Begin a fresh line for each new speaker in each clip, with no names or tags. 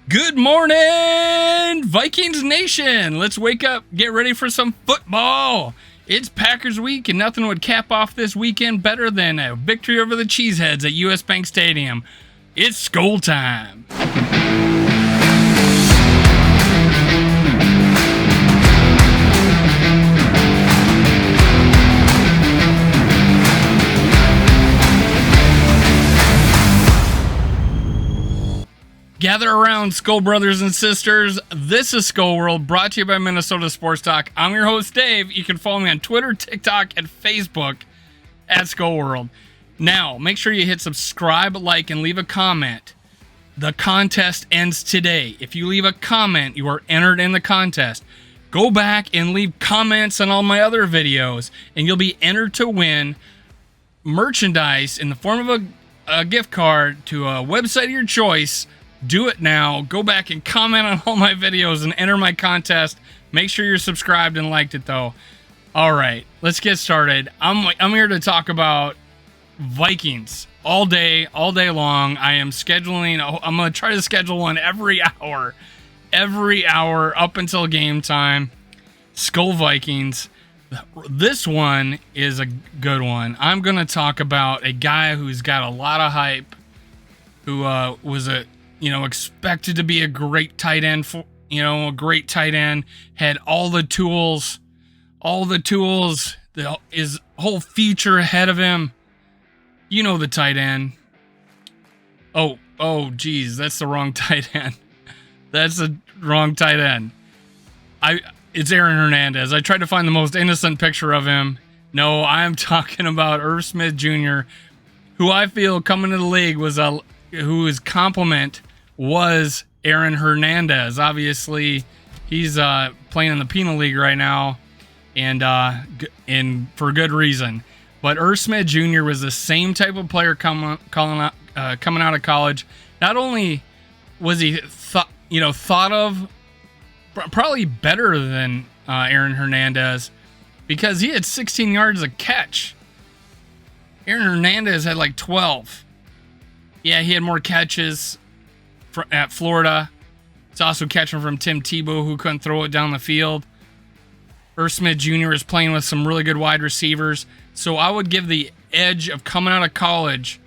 Good morning, Vikings Nation. Let's wake up, get ready for some football. It's Packers week, and nothing would cap off this weekend better than a victory over the Cheeseheads at US Bank Stadium. It's SKOL time. Gather around, SKOL brothers and sisters. This is SKOL World, brought to you by Minnesota Sports Talk. I'm your host, Dave. You can follow me on Twitter, TikTok, and Facebook at SKOL World. Now, make sure you hit subscribe, like, and leave a comment. The contest ends today. If you leave a comment, you are entered in the contest. Go back and leave comments on all my other videos, and you'll be entered to win merchandise in the form of a gift card to a website of your choice. Do it now. Go back and comment on all my videos and enter my contest. Make sure you're subscribed and liked it, though. All right, let's get started. I'm here to talk about Vikings all day long. I am scheduling. I'm going to try to schedule one every hour up until game time. SKOL Vikings. This one is a good one. I'm going to talk about a guy who's got a lot of hype, who was expected to be a great tight end, had all the tools, his whole future ahead of him. You know the tight end. Oh, geez, that's the wrong tight end. It's Aaron Hernandez. I tried to find the most innocent picture of him. No, I'm talking about Irv Smith Jr., who I feel coming to the league whose complement was Aaron Hernandez. Obviously, he's playing in the Penal League right now, and for good reason. But Irv Smith Jr. was the same type of player coming out of college. Not only was he thought of probably better than Aaron Hernandez, because he had 16 yards a catch. Aaron Hernandez had like 12. Yeah, he had more catches at Florida. It's also catching from Tim Tebow, who couldn't throw it down the field. Irv Smith Jr. is playing with some really good wide receivers. So I would give the edge of coming out of college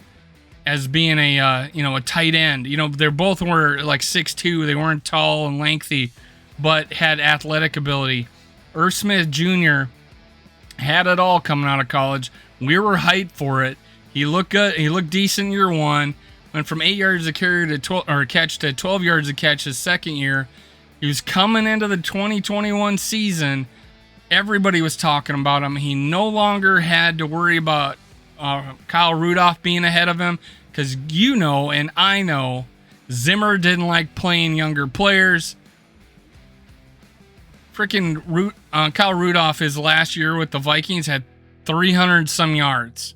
as being a tight end. They both were like 6'2". They weren't tall and lengthy, but had athletic ability. Irv Smith Jr. had it all coming out of college. We were hyped for it. He looked good. He looked decent year one. Went from 8 yards a carry to 12 yards a catch his second year. He was coming into the 2021 season. Everybody was talking about him. He no longer had to worry about Kyle Rudolph being ahead of him, because and I know Zimmer didn't like playing younger players. Freaking Kyle Rudolph, his last year with the Vikings, had 300 some yards.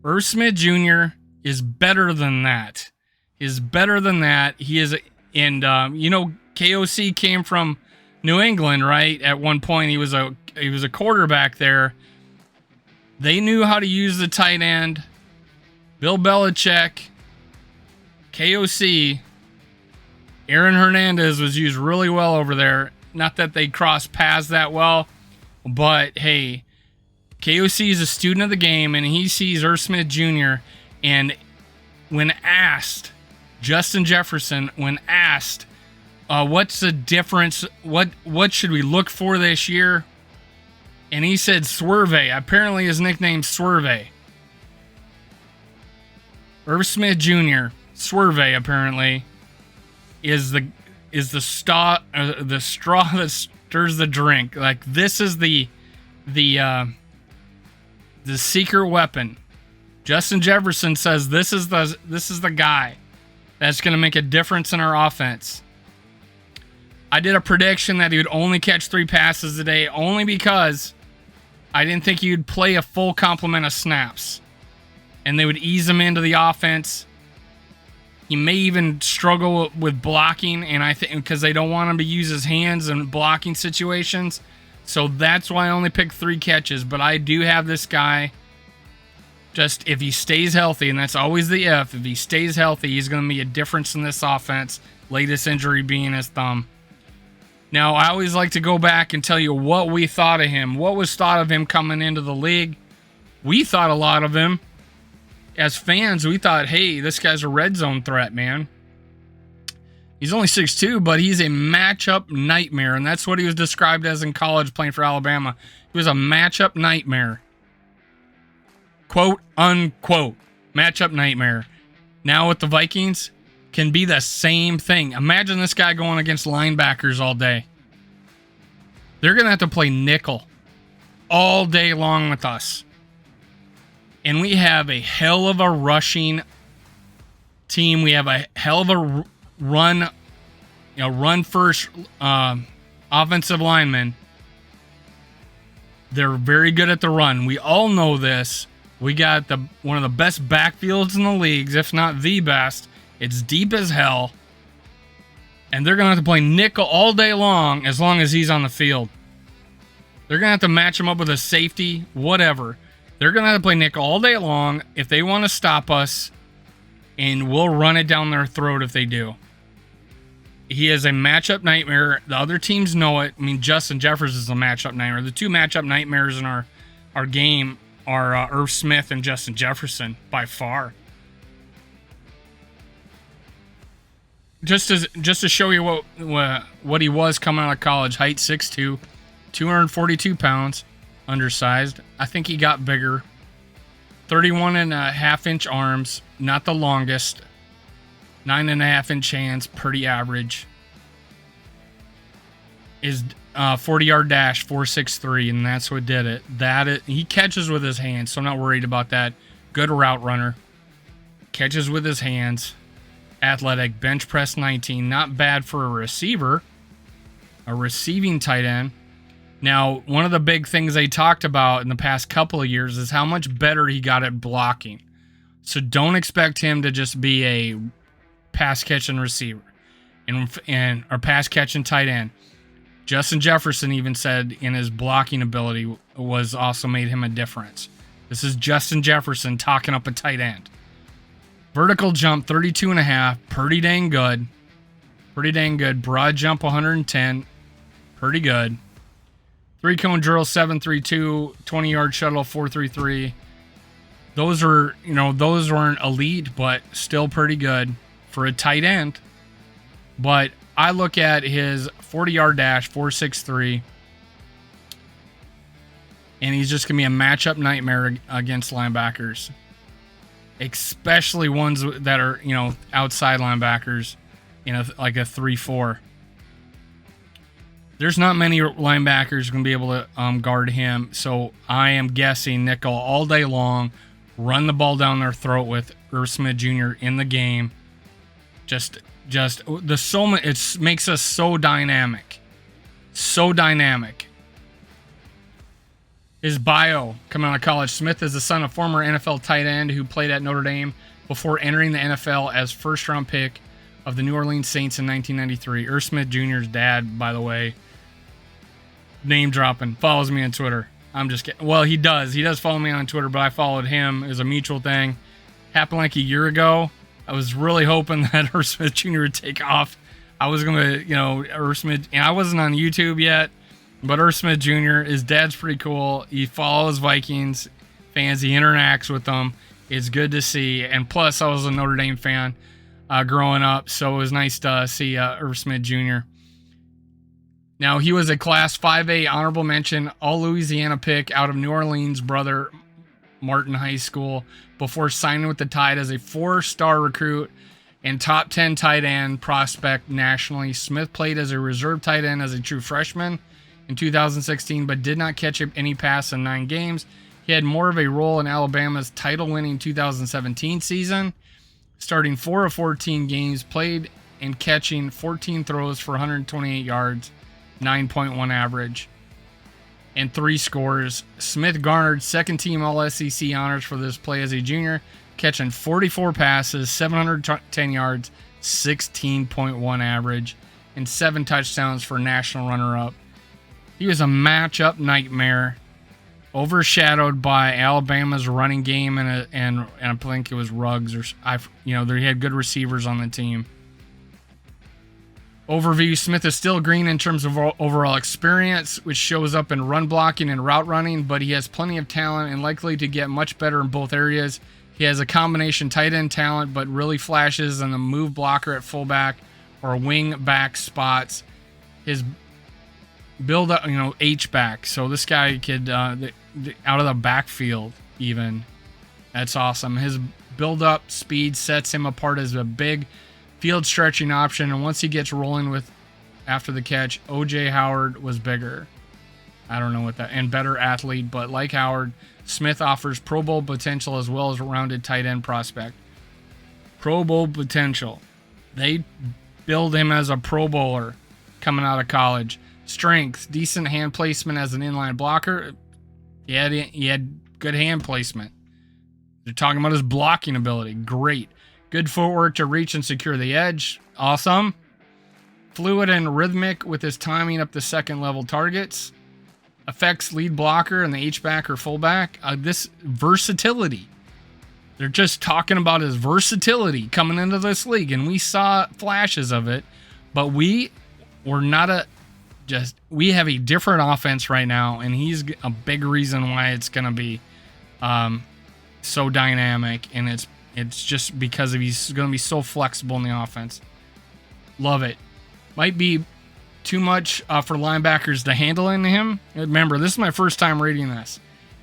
Irv Smith Jr. is better than that. He is, and KOC came from New England, right? At one point, he was a quarterback there. They knew how to use the tight end. Bill Belichick, KOC, Aaron Hernandez was used really well over there. Not that they crossed paths that well, but hey, KOC is a student of the game, and he sees Irv Smith Jr., and when asked, Justin Jefferson, what's the difference? What should we look for this year? And he said Swerve. Apparently his nickname's Swerve. Irv Smith Jr., Swerve, apparently, is the straw that stirs the drink. Like, this is the secret weapon. Justin Jefferson says this is the guy that's going to make a difference in our offense. I did a prediction that he would only catch 3 passes a day, only because I didn't think he would play a full complement of snaps, and they would ease him into the offense. He may even struggle with blocking, and I think because they don't want him to use his hands in blocking situations. So that's why I only picked 3 catches. But I do have this guy. Just if he stays healthy, and that's always the if he stays healthy, he's going to be a difference in this offense. latest injury being his thumb. Now, I always like to go back and tell you what we thought of him. What was thought of him coming into the league? We thought a lot of him. As fans, we thought, hey, this guy's a red zone threat, man. He's only 6'2", but he's a matchup nightmare, and that's what he was described as in college playing for Alabama. He was a matchup nightmare. Quote, unquote. Matchup nightmare. Now with the Vikings, can be the same thing. Imagine this guy going against linebackers all day. They're going to have to play nickel all day long with us. And we have a hell of a rushing team. We have a hell of a run first offensive lineman. They're very good at the run. We all know this. We got one of the best backfields in the leagues, if not the best. It's deep as hell. And they're going to have to play nickel all day long as he's on the field. They're going to have to match him up with a safety, whatever. They're going to have to play nickel all day long if they want to stop us, and we'll run it down their throat if they do. He is a matchup nightmare. The other teams know it. I mean, Justin Jefferson is a matchup nightmare. The two matchup nightmares in our game are Irv Smith and Justin Jefferson by far. Just to show you what he was coming out of college, height 6'2", 242 pounds, undersized. I think he got bigger. 31.5-inch arms, not the longest. 9.5-inch hands, pretty average. His 40-yard dash, 4.63, and that's what did it. He catches with his hands, so I'm not worried about that. Good route runner. Catches with his hands. Athletic, bench press 19. Not bad for a receiver. A receiving tight end. Now, one of the big things they talked about in the past couple of years is how much better he got at blocking. So don't expect him to just be a pass catching receiver or pass catching tight end. Justin Jefferson even said in his blocking ability was also made him a difference. This is Justin Jefferson talking up a tight end. Vertical jump 32.5, pretty dang good. Pretty dang good. Broad jump 110, pretty good. 3-cone drill 7.32, 20-yard shuttle 4.33. Those weren't elite, but still pretty good for a tight end. But I look at his 40-yard dash 4.63, and he's just gonna be a matchup nightmare against linebackers, especially ones that are outside linebackers, like a 3-4. There's not many linebackers going to be able to guard him, so I am guessing nickel all day long, run the ball down their throat with Irv Smith Jr. in the game. It makes us so dynamic. So dynamic. His bio coming out of college: Smith is the son of former NFL tight end who played at Notre Dame before entering the NFL as first-round pick of the New Orleans Saints in 1993. Irv Smith Jr.'s dad, by the way, name dropping, follows me on Twitter. I'm just kidding. Well, he does. He does follow me on Twitter, but I followed him. It was a mutual thing. Happened like a year ago. I was really hoping that Irv Smith Jr. would take off. I was going to, Irv Smith, and I wasn't on YouTube yet, but Irv Smith Jr., his dad's pretty cool. He follows Vikings fans. He interacts with them. It's good to see. And plus, I was a Notre Dame fan growing up, so it was nice to see Irv Smith Jr. Now, he was a Class 5A honorable mention, All-Louisiana pick out of New Orleans' Brother Martin High School before signing with the Tide as a 4-star recruit and top 10 tight end prospect nationally. Smith played as a reserve tight end as a true freshman in 2016, but did not catch any pass in 9 games. He had more of a role in Alabama's title-winning 2017 season, starting 4 of 14 games played and catching 14 throws for 128 yards, 9.1 average, and 3 scores. Smith garnered second-team All-SEC honors for this play as a junior, catching 44 passes, 710 yards, 16.1 average, and 7 touchdowns for national runner-up. He was a matchup nightmare, overshadowed by Alabama's running game, and I think it was Ruggs, they had good receivers on the team. Overview: Smith is still green in terms of overall experience, which shows up in run blocking and route running, but he has plenty of talent and likely to get much better in both areas. He has a combination tight end talent, but really flashes in the move blocker at fullback or wing back spots. His build up, H-back. So this guy could, out of the backfield even. That's awesome. His build up speed sets him apart as a big field stretching option, and once he gets rolling with after the catch, OJ Howard was bigger. I don't know what that, and better athlete, but like Howard, Smith offers Pro Bowl potential as well as a rounded tight end prospect. Pro Bowl potential. They build him as a Pro Bowler coming out of college. Strength, decent hand placement as an inline blocker. He had good hand placement. They're talking about his blocking ability. Great. Good footwork to reach and secure the edge. Awesome. Fluid and rhythmic with his timing up to second level targets. Affects lead blocker and the H-back or fullback. This versatility. They're just talking about his versatility coming into this league, and we saw flashes of it, but we have a different offense right now, and he's a big reason why it's going to be so dynamic, and it's just because he's going to be so flexible in the offense. Love it. Might be too much for linebackers to handle into him. Remember, this is my first time reading this.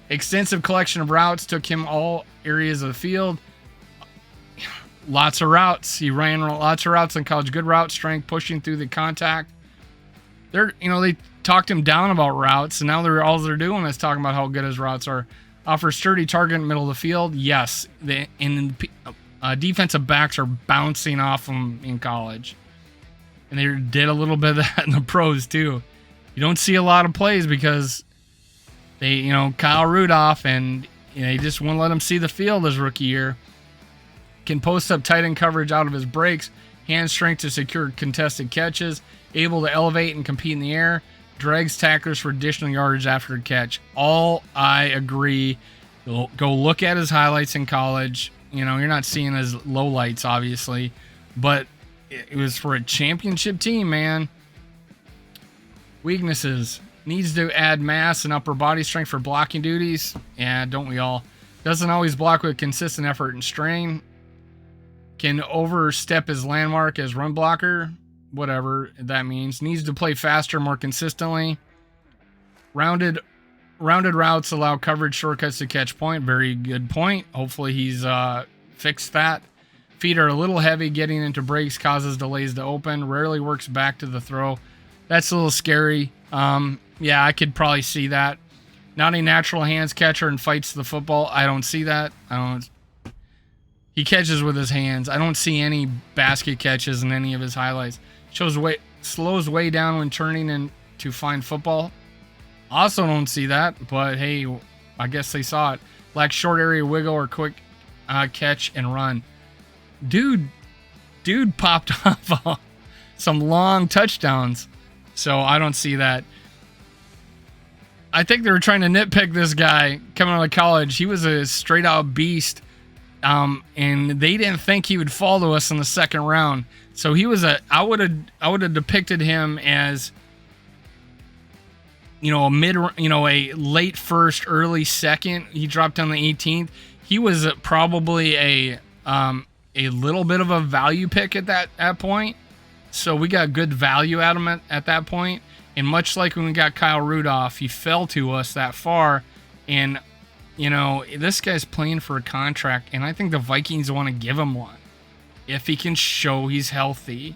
Extensive collection of routes, took him all areas of the field. Lots of routes. He ran lots of routes in college. Good route strength, pushing through the contact. They talked him down about routes, and now all they're doing is talking about how good his routes are. Offers sturdy target in the middle of the field. Yes, defensive backs are bouncing off him in college. And they did a little bit of that in the pros, too. You don't see a lot of plays because they, Kyle Rudolph, and they just won't let him see the field his rookie year. Can post up tight end coverage out of his breaks. Hand strength to secure contested catches. Able to elevate and compete in the air. Drags tacklers for additional yardage after the catch. All I agree. Go look at his highlights in college. You're not seeing his lowlights, obviously. But it was for a championship team, man. Weaknesses. Needs to add mass and upper body strength for blocking duties. Yeah, don't we all? Doesn't always block with consistent effort and strain. Can overstep his landmark as run blocker. Whatever that means. Needs to play faster, more consistently. Rounded routes allow coverage shortcuts to catch point. Very good point. Hopefully he's fixed that. Feet are a little heavy. Getting into breaks causes delays to open. Rarely works back to the throw. That's a little scary. Yeah, I could probably see that. Not a natural hands catcher and fights the football. I don't see that. He catches with his hands. I don't see any basket catches in any of his highlights. Slows way down when turning in to find football. Also don't see that, but hey, I guess they saw it. Lacks short area wiggle or quick catch and run. Dude popped off some long touchdowns, so I don't see that. I think they were trying to nitpick this guy coming out of college. He was a straight out beast, and they didn't think he would fall to us in the second round. So he was I would have depicted him as, a late first, early second. He dropped down the 18th. He was probably a little bit of a value pick at that point. So we got good value at him at that point. And much like when we got Kyle Rudolph, he fell to us that far. And, this guy's playing for a contract, and I think the Vikings want to give him one if he can show he's healthy.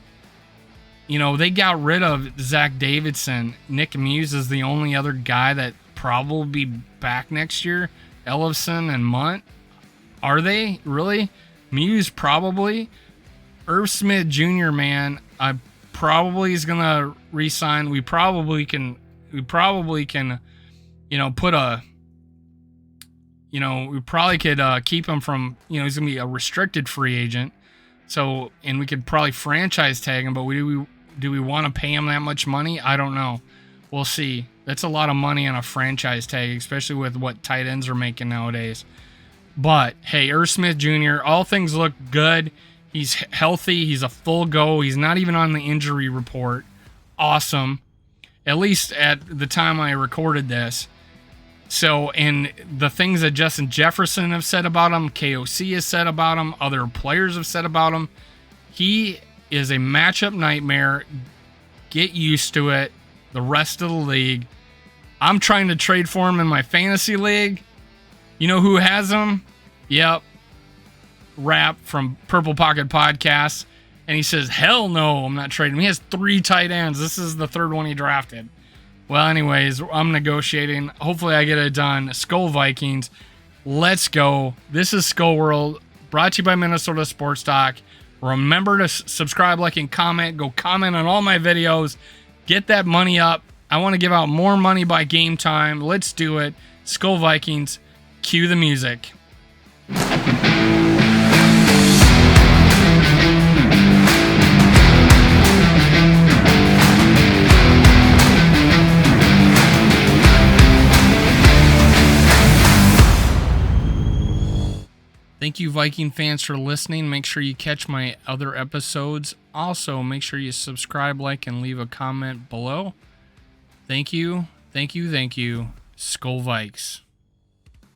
They got rid of Zach Davidson. Nick Muse is the only other guy that probably be back next year. Ellison and Munt. Are they? Really? Muse probably. Irv Smith Jr., man, probably is going to re-sign. We probably can, put a, we probably could keep him from, he's going to be a restricted free agent. So, and we could probably franchise tag him, but do we want to pay him that much money? I don't know. We'll see. That's a lot of money on a franchise tag, especially with what tight ends are making nowadays. But, hey, Irv Smith Jr., all things look good. He's healthy. He's a full go. He's not even on the injury report. Awesome. At least at the time I recorded this. So, and the things that Justin Jefferson have said about him, KOC has said about him, other players have said about him, he is a matchup nightmare. Get used to it. The rest of the league. I'm trying to trade for him in my fantasy league. You know who has him? Yep. Rap from Purple Pocket Podcast. And he says, hell no, I'm not trading him. He has 3 tight ends. This is the 3rd one he drafted. Well, anyways, I'm negotiating. Hopefully I get it done. SKOL Vikings. Let's go. This is SKOL World, brought to you by Minnesota Sports Talk. Remember to subscribe, like, and comment. Go comment on all my videos. Get that money up. I want to give out more money by game time. Let's do it. SKOL Vikings. Cue the music. Thank you, Viking fans, for listening. Make sure you catch my other episodes. Also, make sure you subscribe, like, and leave a comment below. Thank you. Thank you. Thank you. SKOL Vikes.